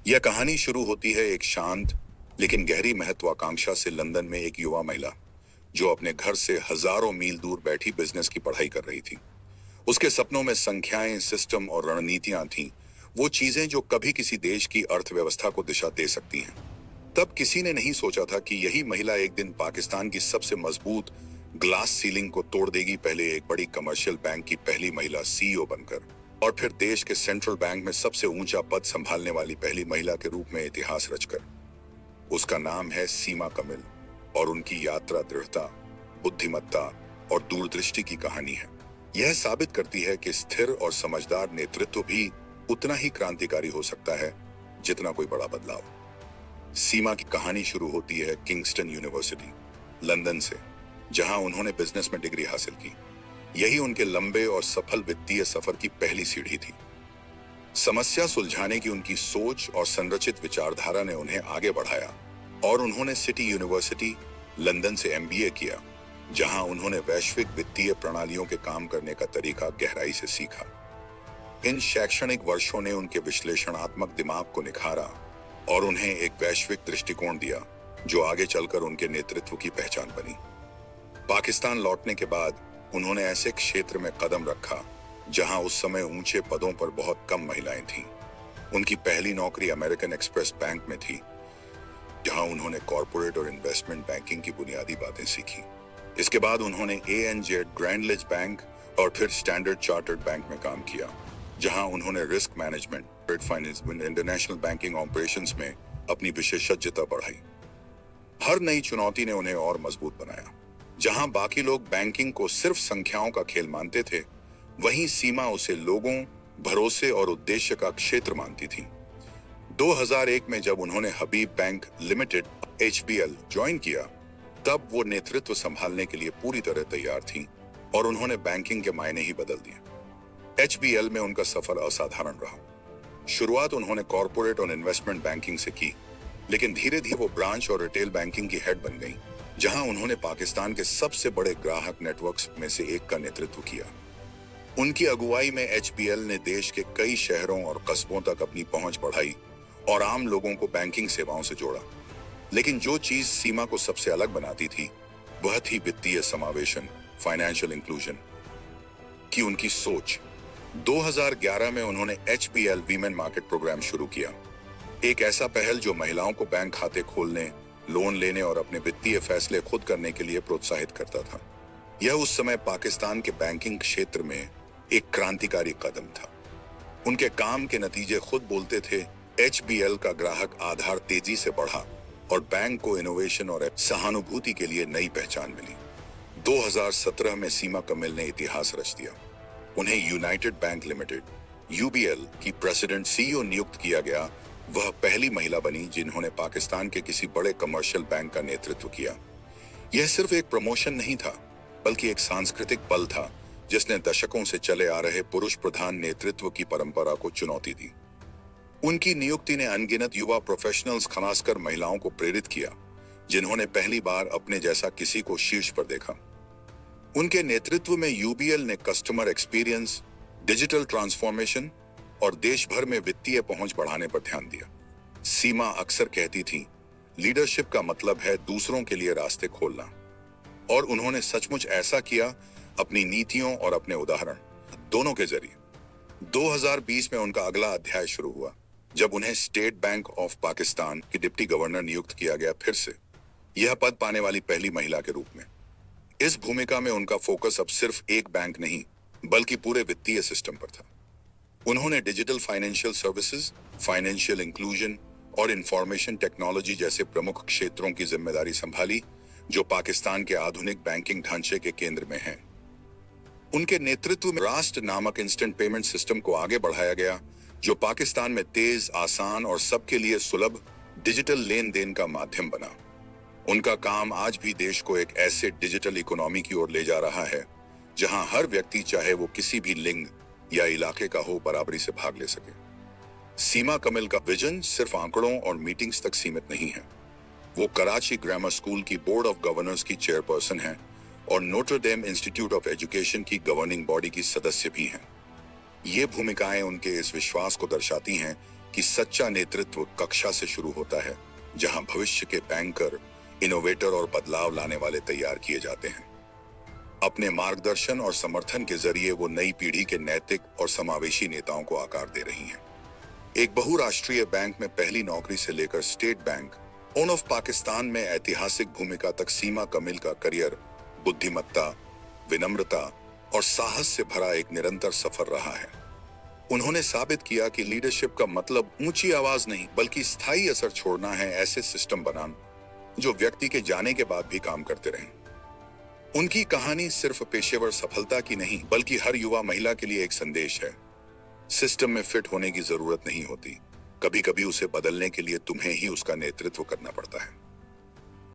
यह कहानी शुरू होती है एक शांत लेकिन गहरी महत्वाकांक्षा से लंदन में एक युवा महिला जो अपने घर से हजारों मील दूर बैठी बिजनेस की पढ़ाई कर रही थी। उसके सपनों में संख्याएं, सिस्टम और रणनीतियां थीं, वो चीजें जो कभी किसी देश की अर्थव्यवस्था को दिशा दे सकती हैं। तब किसी ने नहीं सोचा था कि यही महिला एक दिन पाकिस्तान की सबसे मजबूत ग्लास सीलिंग को तोड़ देगी, पहले एक बड़ी कमर्शियल बैंक की पहली महिला सीईओ बनकर और फिर देश के सेंट्रल बैंक में सबसे ऊंचा पद संभालने वाली पहली महिला के रूप में इतिहास रचकर। उसका नाम है सीमा कमिल और उनकी यात्रा दृढ़ता, बुद्धिमत्ता और दूरदृष्टि की कहानी है। यह साबित करती है कि स्थिर और समझदार नेतृत्व भी उतना ही क्रांतिकारी हो सकता है जितना कोई बड़ा बदलाव। सीमा की कहानी शुरू होती है किंगस्टन यूनिवर्सिटी, लंदन से, जहां उन्होंने बिजनेस में डिग्री हासिल की। यही उनके लंबे और सफल वित्तीय सफर की पहली सीढ़ी थी। समस्या सुलझाने की उनकी सोच और संरचित विचारधारा ने उन्हें आगे बढ़ाया और उन्होंने सिटी यूनिवर्सिटी, लंदन से एमबीए किया, जहां उन्होंने वैश्विक वित्तीय प्रणालियों के काम करने का तरीका गहराई से सीखा। इन शैक्षणिक वर्षों ने उनके विश्लेषणात्मक दिमाग को निखारा और उन्हें एक वैश्विक दृष्टिकोण दिया जो आगे चलकर उनके नेतृत्व की पहचान बनी। पाकिस्तान लौटने के बाद उन्होंने ऐसे क्षेत्र में कदम रखा जहां उस समय ऊंचे पदों पर बहुत कम महिलाएं थीं। उनकी पहली नौकरी अमेरिकन एक्सप्रेस बैंक में थी, जहां उन्होंने कॉरपोरेट और इन्वेस्टमेंट बैंकिंग की बुनियादी बातें सीखी। इसके बाद उन्होंने ANZ ग्रैंडलिज बैंक और फिर स्टैंडर्ड चार्टर्ड बैंक में काम किया, जहां उन्होंने risk management, trade finance, international banking operations में अपनी विशेषज्ञता बढ़ाई। हर नई चुनौती ने उन्हें और मजबूत बनाया। जहां बाकी लोग बैंकिंग को सिर्फ संख्याओं का खेल मानते थे, वहीं सीमा उसे लोगों, भरोसे और उद्देश्य का क्षेत्र मानती थी। 2001 में जब उन्होंने हबीब बैंक लिमिटेड HBL ज्वाइन किया, तब वो नेतृत्व संभालने के लिए पूरी तरह तैयार थी और उन्होंने बैंकिंग के मायने ही बदल दिए। HBL में उनका सफर असाधारण रहा। शुरुआत उन्होंने कॉरपोरेट और इन्वेस्टमेंट बैंकिंग से की, लेकिन धीरे धीरे वो ब्रांच और रिटेल बैंकिंग की हेड बन गई, जहां उन्होंने पाकिस्तान के सबसे बड़े ग्राहक नेटवर्क्स में से एक का नेतृत्व किया। उनकी अगुवाई में HBL ने देश के कई शहरों और कस्बों तक अपनी पहुंच बढ़ाई और आम लोगों को बैंकिंग सेवाओं से जोड़ा। लेकिन जो चीज सीमा को सबसे अलग बनाती थी, वह थी वित्तीय समावेशन, फाइनेंशियल इंक्लूजन की उनकी सोच। 2011 में उन्होंने HBL वीमेन मार्केट प्रोग्राम शुरू किया, एक ऐसा पहल जो महिलाओं को बैंक खाते खोलने, लोन लेने और अपने वित्तीय फैसले खुद करने के लिए प्रोत्साहित करता था। यह उस समय पाकिस्तान के बैंकिंग क्षेत्र में एक क्रांतिकारी कदम था। उनके काम के नतीजे खुद बोलते थे। HBL का ग्राहक आधार तेजी से बढ़ा और बैंक को इनोवेशन और सहानुभूति के लिए नई पहचान मिली। 2017 में सीमा कमिल ने इतिहास रच दिया। उन्हें यूनाइटेड बैंक लिमिटेड UBL की प्रेसिडेंट CEO नियुक्त किया गया। वह पहली महिला बनी जिन्होंने पाकिस्तान के किसी बड़े कमर्शियल बैंक का नेतृत्व किया। यह सिर्फ एक प्रमोशन नहीं था, बल्कि एक सांस्कृतिक पल था जिसने दशकों से चले आ रहे पुरुष प्रधान नेतृत्व की परंपरा को चुनौती दी। उनकी नियुक्ति ने अनगिनत युवा प्रोफेशनल्स, खासकर महिलाओं को प्रेरित किया, जिन्होंने पहली बार अपने जैसा किसी को शीर्ष पर देखा। उनके नेतृत्व में UBL ने कस्टमर एक्सपीरियंस, डिजिटल ट्रांसफॉर्मेशन और देश भर में वित्तीय पहुंच बढ़ाने पर ध्यान दिया। सीमा अक्सर कहती थी, लीडरशिप का मतलब है दूसरों के लिए रास्ते खोलना, और उन्होंने सचमुच ऐसा किया, अपनी नीतियों और अपने उदाहरण दोनों के जरिए। 2020 में उनका अगला अध्याय शुरू हुआ, जब उन्हें स्टेट बैंक ऑफ पाकिस्तान की डिप्टी गवर्नर नियुक्त किया गया, फिर से यह पद पाने वाली पहली महिला के रूप में। इस भूमिका में उनका फोकस अब सिर्फ एक बैंक नहीं, बल्कि पूरे वित्तीय सिस्टम पर था। उन्होंने digital financial services, financial inclusion और इंफॉर्मेशन टेक्नोलॉजी जैसे प्रमुख क्षेत्रों की जिम्मेदारी संभाली, जो पाकिस्तान के आधुनिक बैंकिंग ढांचे के केंद्र में हैं। उनके नेतृत्व में राष्ट्र नामक इंस्टेंट पेमेंट सिस्टम को आगे बढ़ाया गया, जो पाकिस्तान में तेज, आसान और सबके लिए सुलभ डिजिटल लेन देन का माध्यम बना। उनका काम आज भी देश को एक ऐसे डिजिटल इकोनॉमी की ओर ले जा रहा है, जहां हर व्यक्ति, चाहे वो किसी भी लिंग या इलाके का हो, बराबरी से भाग ले सके। सीमा कमिल का विजन सिर्फ आंकड़ों और मीटिंग्स तक सीमित नहीं है। वो कराची ग्रामर स्कूल की बोर्ड ऑफ गवर्नर्स की चेयरपर्सन हैं और नोटर डेम इंस्टीट्यूट ऑफ एजुकेशन की गवर्निंग बॉडी की सदस्य भी हैं। ये भूमिकाएं उनके इस विश्वास को दर्शाती हैं कि सच्चा नेतृत्व कक्षा से शुरू होता है, जहां भविष्य के बैंकर, इनोवेटर और बदलाव लाने वाले तैयार किए जाते हैं। अपने मार्गदर्शन और समर्थन के जरिए वो नई पीढ़ी के नैतिक और समावेशी नेताओं को आकार दे रही हैं। एक बहुराष्ट्रीय बैंक में पहली नौकरी से लेकर स्टेट बैंक ऑफ पाकिस्तान में ऐतिहासिक भूमिका तक सीमा कमिल का करियर बुद्धिमत्ता, विनम्रता और साहस से भरा एक निरंतर सफर रहा है। उन्होंने साबित किया कि लीडरशिप का मतलब ऊंची आवाज नहीं, बल्कि स्थायी असर छोड़ना है, ऐसे सिस्टम बनाना जो व्यक्ति के जाने के बाद भी काम करते रहें। उनकी कहानी सिर्फ पेशेवर सफलता की नहीं, बल्कि हर युवा महिला के लिए एक संदेश है। सिस्टम में फिट होने की जरूरत नहीं होती, कभी कभी उसे बदलने के लिए तुम्हें ही उसका नेतृत्व करना पड़ता है।